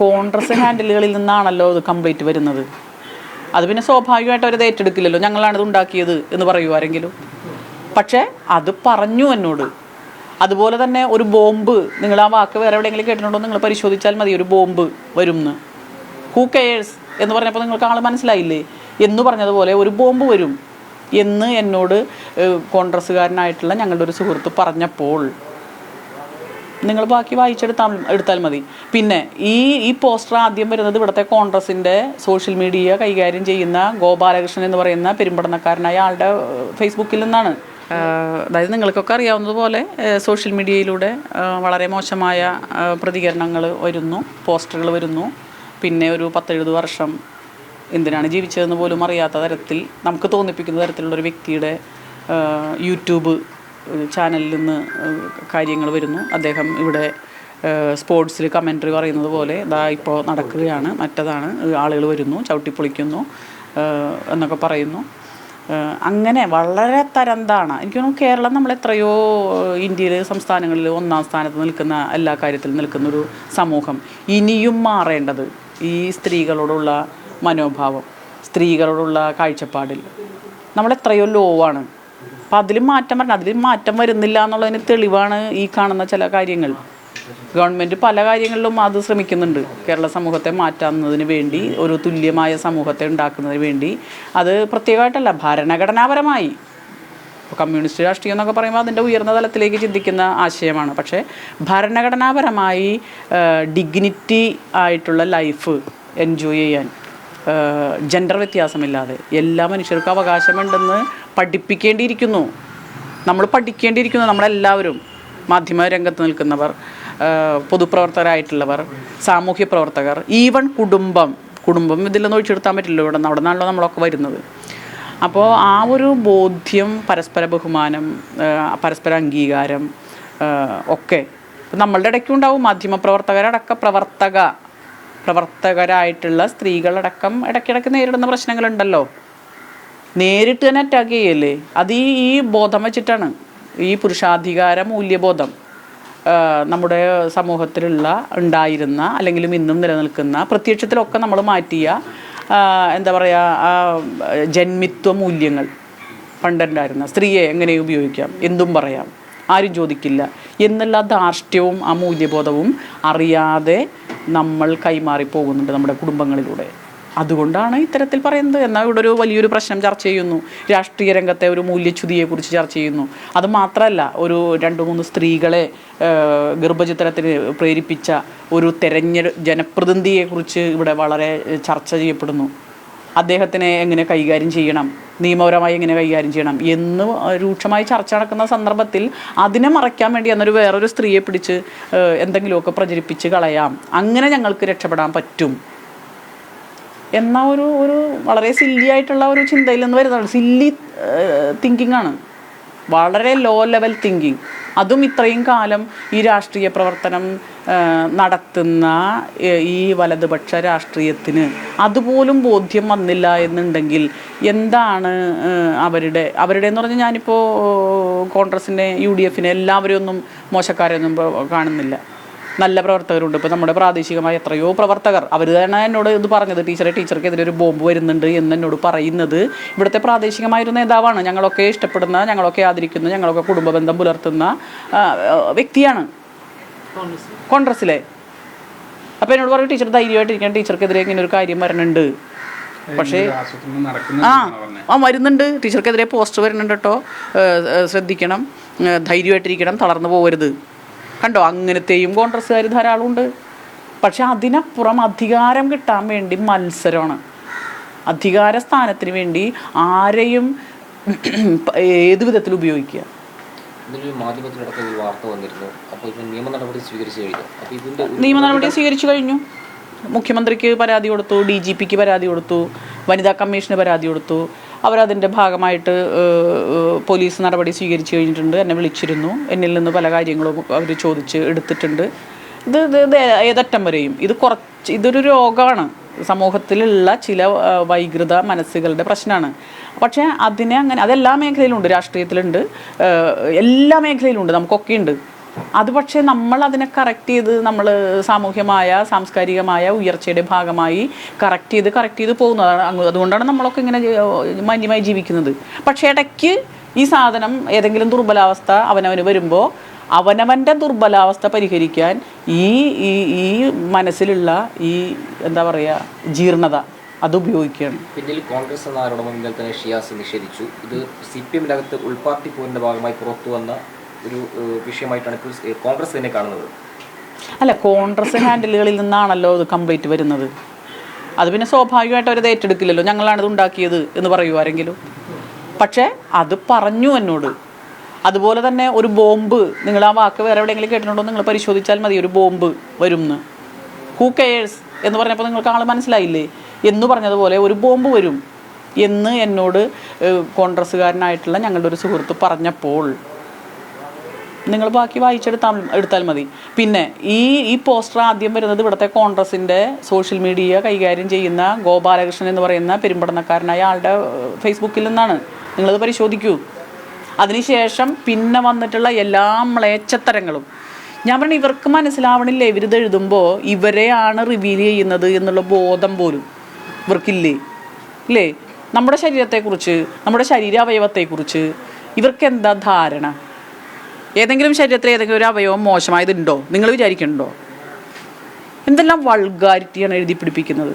കോൺഗ്രസ് ഹാൻഡിലുകളിൽ നിന്നാണല്ലോ ഇത് കംപ്ലീറ്റ് വരുന്നത്. അത് പിന്നെ സ്വാഭാവികമായിട്ട് അവരത് ഏറ്റെടുക്കില്ലല്ലോ, ഞങ്ങളാണിത് ഉണ്ടാക്കിയത് എന്ന് പറയുമാരെങ്കിലും. പക്ഷേ അത് പറഞ്ഞു എന്നോട്. അതുപോലെ തന്നെ ഒരു ബോംബ്, നിങ്ങൾ ആ വാക്ക് വേറെ എവിടെയെങ്കിലും കേട്ടിട്ടുണ്ടോ നിങ്ങൾ പരിശോധിച്ചാൽ മതി. ഒരു ബോംബ് വരും എന്ന്, ഹൂ കെയേഴ്സ് എന്ന് പറഞ്ഞപ്പോൾ നിങ്ങൾക്ക് ആൾ മനസ്സിലായില്ലേ എന്ന് പറഞ്ഞതുപോലെ ഒരു ബോംബ് വരും എന്ന് എന്നോട് കോൺഗ്രസ്സുകാരനായിട്ടുള്ള ഞങ്ങളുടെ ഒരു സുഹൃത്ത് പറഞ്ഞപ്പോൾ നിങ്ങൾ ബാക്കി എടുത്താൽ മതി. പിന്നെ ഈ പോസ്റ്റർ ആദ്യം വരുന്നത് ഇവിടുത്തെ കോൺഗ്രസിൻ്റെ സോഷ്യൽ മീഡിയ കൈകാര്യം ചെയ്യുന്ന ഗോപാലകൃഷ്ണൻ എന്ന് പറയുന്ന പെരുമ്പടനക്കാരനായ ആളുടെ ഫേസ്ബുക്കിൽ നിന്നാണ്. അതായത് നിങ്ങൾക്കൊക്കെ അറിയാവുന്നതുപോലെ സോഷ്യൽ മീഡിയയിലൂടെ വളരെ മോശമായ പ്രതികരണങ്ങൾ വരുന്നു, പോസ്റ്ററുകൾ വരുന്നു. പിന്നെ ഒരു 10-70 വർഷം എന്തിനാണ് ജീവിച്ചതെന്ന് പോലും അറിയാത്ത തരത്തിൽ നമുക്ക് തോന്നിപ്പിക്കുന്ന തരത്തിലുള്ളൊരു വ്യക്തിയുടെ യൂട്യൂബ് ചാനലിൽ നിന്ന് കാര്യങ്ങൾ വരുന്നു. അദ്ദേഹം ഇവിടെ സ്പോർട്സിൽ കമൻട്രി പറയുന്നത് പോലെ ഇതാ ഇപ്പോൾ നടക്കുകയാണ്, മറ്റതാണ്, ആളുകൾ വരുന്നു, ചവിട്ടിപ്പൊളിക്കുന്നു എന്നൊക്കെ പറയുന്നു. അങ്ങനെ വളരെ തരംതാണ്. എനിക്ക് തോന്നുന്നു കേരളം നമ്മൾ എത്രയോ ഇന്ത്യയിലെ സംസ്ഥാനങ്ങളിൽ 1ാം സ്ഥാനത്ത് നിൽക്കുന്ന, എല്ലാ കാര്യത്തിലും നിൽക്കുന്നൊരു സമൂഹം. ഇനിയും മാറേണ്ടത് ഈ സ്ത്രീകളോടുള്ള മനോഭാവം, സ്ത്രീകളോടുള്ള കാഴ്ചപ്പാടിൽ നമ്മളെത്രയോ ലോ ആണ്. അപ്പം അതിൽ മാറ്റം വരുന്നില്ല എന്നുള്ളതിന് തെളിവാണ് ഈ കാണുന്ന ചില കാര്യങ്ങൾ. ഗവൺമെൻറ് പല കാര്യങ്ങളിലും അത് ശ്രമിക്കുന്നുണ്ട്. കേരള സമൂഹത്തെ മാറ്റുന്നതിന് വേണ്ടി, ഒരു തുല്യമായ സമൂഹത്തെ ഉണ്ടാക്കുന്നതിന് വേണ്ടി. അത് പ്രത്യേകമായിട്ടല്ല, ഭരണഘടനാപരമായി. ഇപ്പോൾ കമ്മ്യൂണിസ്റ്റ് രാഷ്ട്രീയം എന്നൊക്കെ പറയുമ്പോൾ അതിൻ്റെ ഉയർന്ന തലത്തിലേക്ക് ചിന്തിക്കുന്ന ആശയമാണ്. പക്ഷേ ഭരണഘടനാപരമായി ഡിഗ്നിറ്റി ആയിട്ടുള്ള ലൈഫ് എൻജോയ് ചെയ്യാൻ, ജെൻഡർ വ്യത്യാസമില്ലാതെ എല്ലാ മനുഷ്യർക്കും അവകാശമുണ്ടെന്ന് പഠിപ്പിക്കേണ്ടിയിരിക്കുന്നു. നമ്മളെല്ലാവരും, മാധ്യമ രംഗത്ത് നിൽക്കുന്നവർ, പൊതുപ്രവർത്തകരായിട്ടുള്ളവർ, സാമൂഹ്യ പ്രവർത്തകർ, ഈവൻ കുടുംബം ഇതിലൊന്നും ഒഴിച്ചെടുത്താൻ പറ്റില്ല. അവിടെ നിന്നാണല്ലോ നമ്മളൊക്കെ വരുന്നത്. അപ്പോൾ ആ ഒരു ബോധ്യം, പരസ്പര ബഹുമാനം, പരസ്പര അംഗീകാരം ഒക്കെ നമ്മളുടെ ഇടയ്ക്കുണ്ടാവും. പ്രവർത്തകരായിട്ടുള്ള സ്ത്രീകളടക്കം ഇടയ്ക്കിടയ്ക്ക് നേരിടുന്ന പ്രശ്നങ്ങളുണ്ടല്ലോ. നേരിട്ട് തന്നെ അറ്റാക്ക് ചെയ്യല്ലേ, അത് ഈ ബോധം വെച്ചിട്ടാണ്. ഈ പുരുഷാധികാര മൂല്യബോധം നമ്മുടെ സമൂഹത്തിലുള്ള ഉണ്ടായിരുന്ന, അല്ലെങ്കിലും ഇന്നും നിലനിൽക്കുന്ന, പ്രത്യക്ഷത്തിലൊക്കെ നമ്മൾ മാറ്റിയ എന്താ പറയുക, ജന്മിത്വ മൂല്യങ്ങൾ പണ്ടുണ്ടായിരുന്ന, സ്ത്രീയെ എങ്ങനെ ഉപയോഗിക്കാം, എന്തും പറയാം, ആരും ചോദിക്കില്ല എന്നുള്ള ധാർഷ്ട്യവും ആ മൂല്യബോധവും അറിയാതെ നമ്മൾ കൈമാറിപ്പോകുന്നുണ്ട് നമ്മുടെ കുടുംബങ്ങളിലൂടെ. അതുകൊണ്ടാണ് ഇത്തരത്തിൽ പറയുന്നത്. എന്നാൽ ഇവിടെ ഒരു വലിയൊരു പ്രശ്നം ചർച്ച ചെയ്യുന്നു, രാഷ്ട്രീയ രംഗത്തെ ഒരു മൂല്യച്യുതിയെക്കുറിച്ച് ചർച്ച ചെയ്യുന്നു. അത് മാത്രമല്ല, ഒരു 2-3 സ്ത്രീകളെ ഗർഭചിത്രത്തിന് പ്രേരിപ്പിച്ച ഒരു ജനപ്രതിനിധിയെക്കുറിച്ച് ഇവിടെ വളരെ ചർച്ച ചെയ്യപ്പെടുന്നു. അദ്ദേഹത്തിനെ എങ്ങനെ കൈകാര്യം ചെയ്യണം, നിയമപരമായി എങ്ങനെ കൈകാര്യം ചെയ്യണം എന്ന് രൂക്ഷമായി ചർച്ച നടക്കുന്ന സന്ദർഭത്തിൽ അതിനെ മറയ്ക്കാൻ വേണ്ടി എന്നൊരു വേറൊരു സ്ത്രീയെ പിടിച്ച് എന്തെങ്കിലുമൊക്കെ പ്രചരിപ്പിച്ച് കളയാം, അങ്ങനെ ഞങ്ങൾക്ക് രക്ഷപ്പെടാൻ പറ്റും എന്ന ഒരു വളരെ സില്ലി ആയിട്ടുള്ള ഒരു ചിന്തയിൽ നിന്ന് വരുന്നതാണ്. സില്ലി തിങ്കിങ് ആണ്, വളരെ ലോ ലെവൽ തിങ്കിങ്. അതും ഇത്രയും കാലം ഈ രാഷ്ട്രീയ പ്രവർത്തനം നടത്തുന്ന ഈ വലതുപക്ഷ രാഷ്ട്രീയത്തിന് അതുപോലും ബോധ്യം വന്നില്ല എന്നുണ്ടെങ്കിൽ എന്താണ് അവരുടെ എന്ന് പറഞ്ഞാൽ, ഞാനിപ്പോൾ കോൺഗ്രസിനെ, UDF എല്ലാവരെയും ഒന്നും മോശക്കാരെയൊന്നും കാണുന്നില്ല. നല്ല പ്രവർത്തകരുണ്ട്. ഇപ്പോൾ നമ്മുടെ പ്രാദേശികമായ എത്രയോ പ്രവർത്തകർ, അവർ തന്നെ എന്നോട് ഇത് പറഞ്ഞത്, ടീച്ചർക്കെതിരെ ഒരു ബോംബ് വരുന്നുണ്ട് എന്ന് എന്നോട് പറയുന്നത് ഇവിടുത്തെ പ്രാദേശികമായൊരു നേതാവാണ്. ഞങ്ങളൊക്കെ ഇഷ്ടപ്പെടുന്ന, ഞങ്ങളൊക്കെ ആദരിക്കുന്ന, ഞങ്ങളൊക്കെ കുടുംബ ബന്ധം പുലർത്തുന്ന വ്യക്തിയാണ് കോൺഗ്രസ്സിലെ. അപ്പോൾ എന്നോട് പറയും, ടീച്ചർ ധൈര്യമായിട്ടിരിക്കണം, ടീച്ചർക്കെതിരെ ഇങ്ങനെ ഒരു കാര്യം വരുന്നുണ്ട്. പക്ഷേ വരുന്നുണ്ട്, ടീച്ചർക്കെതിരെ പോസ്റ്റർ വരുന്നുണ്ട് കേട്ടോ, ശ്രദ്ധിക്കണം, ധൈര്യമായിട്ടിരിക്കണം, തളർന്നു പോകരുത്. കണ്ടോ, അങ്ങനത്തെയും കോൺഗ്രസ്സുകാർ ധാരാളമുണ്ട്. പക്ഷെ അതിനപ്പുറം അധികാരം കിട്ടാൻ വേണ്ടി മത്സരമാണ്. അധികാര സ്ഥാനത്തിന് വേണ്ടി ആരെയും ഏത് വിധത്തിൽ ഉപയോഗിക്കുക. നിയമ നടപടി സ്വീകരിച്ചു കഴിഞ്ഞു. മുഖ്യമന്ത്രിക്ക് പരാതി കൊടുത്തു, DGPക്ക് പരാതി കൊടുത്തു, വനിതാ കമ്മീഷന് പരാതി കൊടുത്തു. അവരതിൻ്റെ ഭാഗമായിട്ട് പോലീസ് നടപടി സ്വീകരിച്ചു കഴിഞ്ഞിട്ടുണ്ട്. എന്നെ വിളിച്ചിരുന്നു, എന്നിൽ നിന്ന് പല കാര്യങ്ങളും അവർ ചോദിച്ച് എടുത്തിട്ടുണ്ട്. ഇത് ഏതറ്റം വരെയും ഇതൊരു രോഗമാണ്, സമൂഹത്തിലുള്ള ചില വൈകൃത മനസ്സുകളുടെ പ്രശ്നമാണ്. പക്ഷേ അതിനെ അങ്ങനെ, അതെല്ലാ മേഖലയിലുണ്ട്, രാഷ്ട്രീയത്തിലുണ്ട്, എല്ലാ മേഖലയിലുണ്ട്, നമുക്കൊക്കെ ഉണ്ട്. അത് പക്ഷേ നമ്മൾ അതിനെ കറക്റ്റ് ചെയ്ത് നമ്മൾ സാമൂഹ്യമായ സാംസ്കാരികമായ ഉയർച്ചയുടെ ഭാഗമായി കറക്റ്റ് ചെയ്ത് പോകുന്നതാണ്. അതുകൊണ്ടാണ് നമ്മളൊക്കെ ഇങ്ങനെ മാന്യമായി ജീവിക്കുന്നത്. പക്ഷേ ഇടയ്ക്ക് ഈ സാധനം ഏതെങ്കിലും ദുർബലാവസ്ഥ അവനവന് വരുമ്പോൾ അവനവൻ്റെ ദുർബലാവസ്ഥ പരിഹരിക്കാൻ ഈ ഈ ഈ മനസ്സിലുള്ള ഈ എന്താ പറയുക ജീർണത അത് ഉപയോഗിക്കുകയാണ്. പിന്നിൽ കോൺഗ്രസ് എന്ന ആരോപണം ഇന്നലെ തന്നെ ഷിയാസ് നിഷേധിച്ചു. ഇത് CPM-നകത്ത് ഉൾപാർട്ടി പോരിൻ്റെ ഭാഗമായി പുറത്തു വന്ന ഒരു വിഷയമായിട്ടാണ് ഇപ്പോൾ കോൺഗ്രസ് തന്നെ കാണുന്നത്. അല്ല, കോൺഗ്രസ് ഹാൻഡിലുകളിൽ നിന്നാണല്ലോ ഇത് കംപ്ലീറ്റ് വരുന്നത്. അത് പിന്നെ സ്വാഭാവികമായിട്ട് അവരത് ഏറ്റെടുക്കില്ലല്ലോ. ഞങ്ങളാണിത് ഉണ്ടാക്കിയത് എന്ന് പറയുമോ ആരെങ്കിലും? പക്ഷേ അത് പറഞ്ഞു എന്നോട്. അതുപോലെ തന്നെ ഒരു ബോംബ്, നിങ്ങൾ ആ വാക്ക് വേറെ എവിടെയെങ്കിലും കേട്ടിട്ടുണ്ടോ നിങ്ങൾ പരിശോധിച്ചാൽ മതി. ഒരു ബോംബ് വരുമെന്ന്, ഹൂ കെയേഴ്സ് എന്ന് പറഞ്ഞപ്പോൾ നിങ്ങൾക്ക് ആൾ മനസ്സിലായില്ലേ എന്ന് പറഞ്ഞതുപോലെ ഒരു ബോംബ് വരും എന്ന് എന്നോട് കോൺഗ്രസ്സുകാരനായിട്ടുള്ള ഞങ്ങളുടെ ഒരു സുഹൃത്ത് പറഞ്ഞപ്പോൾ നിങ്ങൾ ബാക്കി വായിച്ചെടുത്താൽ മതി. പിന്നെ ഈ പോസ്റ്റർ ആദ്യം വരുന്നത് ഇവിടുത്തെ കോൺഗ്രസിൻ്റെ സോഷ്യൽ മീഡിയ കൈകാര്യം ചെയ്യുന്ന ഗോപാലകൃഷ്ണൻ എന്ന് പറയുന്ന പെരുമ്പടനക്കാരനായ ആളുടെ ഫേസ്ബുക്കിൽ നിന്നാണ്. നിങ്ങളത് പരിശോധിക്കൂ. അതിനുശേഷം പിന്നെ വന്നിട്ടുള്ള എല്ലാ മ്ലേച്ഛത്തരങ്ങളും ഞാൻ പറഞ്ഞു, ഇവർക്ക് മനസ്സിലാവണില്ലേ ഇവരിത് എഴുതുമ്പോൾ ഇവരെയാണ് റിവീൽ ചെയ്യുന്നത് എന്നുള്ള ബോധം പോലും ഇവർക്കില്ലേ? ഇല്ലേ? നമ്മുടെ ശരീരത്തെക്കുറിച്ച്, നമ്മുടെ ശരീരാവയവത്തെക്കുറിച്ച് ഇവർക്ക് എന്താ ധാരണ? ഏതെങ്കിലും ശരീരത്തിൽ ഏതെങ്കിലും ഒരു അവയവം മോശമായതുണ്ടോ നിങ്ങൾ വിചാരിക്കുന്നുണ്ടോ? എന്തെല്ലാം വൾഗാരിറ്റിയാണ് എഴുതി പിടിപ്പിക്കുന്നത്.